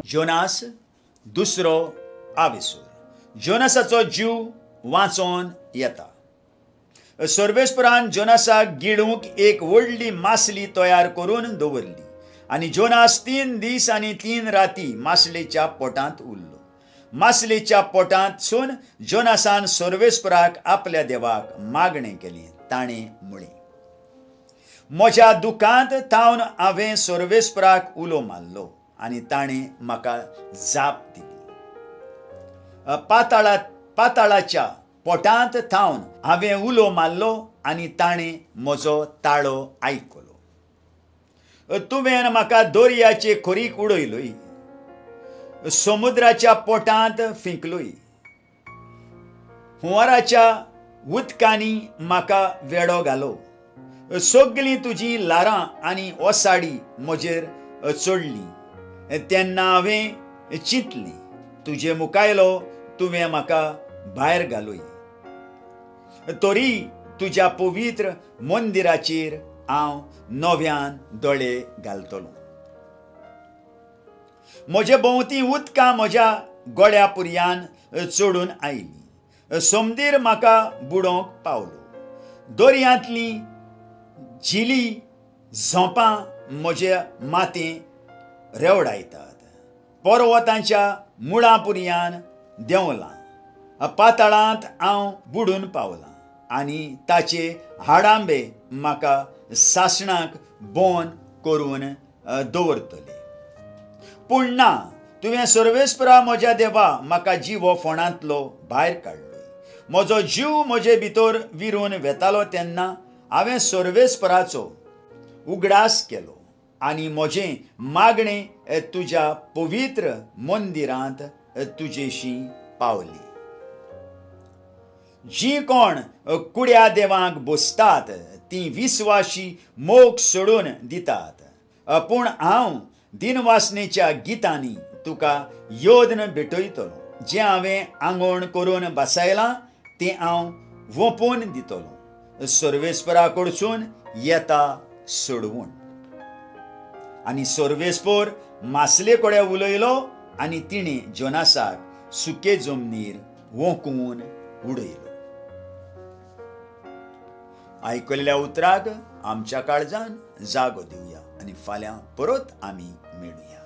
Jonas दुसरो आविसूर. जोनासाचो जीव वाचोन येता. सर्वेस्परान जोनासाक गिडूंक एक व्हडली मासली तयार करून दवरली आनी जोनास 3 दीस आनी 3 राती मासलेच्या पोटांत उरलो. मासलेच्या पोटांतसून जोनासान सर्वेस्पराक आपल्या देवाक मागणें केली. ताणें म्हळें, म्हज्या दुखांत थावन हांवें सर्वेस्पराक उलो मारलो आनी ताणें म्हाका जाप दिली. पाताळाच्या पोटांत थावन हांवें उलो मारलो आनी ताणें म्हजो ताळो आयकलो. तुवें म्हाका दर्याचे खोरीक उडयलोय, समुद्राच्या पोटांत फिंकलोय. हुंवाराच्या उदकांनी म्हाका वेडो घालो. सगळीं तुजीं लारां आनी ओसाडी म्हजेर चडलीं तेन्ना हांवें चिंतलें, तुजे मुखायलो तुवें म्हाका भायर घालोय. तरी तुज्या पवित्र मंदिराचेर हांव नव्यान दोळे घालतलों. म्हजे भोंवती उदकां म्हज्या गोड्या पुर्यान चडून आयलीं. समंदीर म्हाका बुडोवंक पावलो. दर्यांतलीं झिली झोंपां म्हजे माथें रेवडायतात. पर्वतांच्या मुळां पुर्यान देंवलां. पाताळांत हांव बुडून पावलां आनी ताचे हाडांबे म्हाका सासणाक बोन करून दवरतले. पूण ना, तुवें सर्वेस्परा म्हज्या देवा म्हाका जिवो फोंडांतलो भायर काडलोय. म्हजो जीव म्हजे भितर विरून वेतालो तेन्ना हांवें सर्वेस्पराचो उगडास केलो आनी म्हजें मागणें तुज्या पवित्र मंदिरांत तुजेशी पावली. जीं कोण कुड्या देवांक बसतात तीं विस्वाशी मोग सोडून दितात. पूण हांव दिनवासनेच्या गितांनी तुका योद्न भेटयतलो. जें हांवें आंगवण करून बसयलां तें हांव वोपून दितलों सर्वेस्परा कडसून येता सोडवून. आनी सर्वेस्पर मासले कडेन उलयलो आनी तिणें जोनासाक सुके जमनीर वोंकून उडयलो. आयकल्ल्या उतराक आमच्या काळजान जागो दिवया आनी फाल्यां परत आमी मेळुया.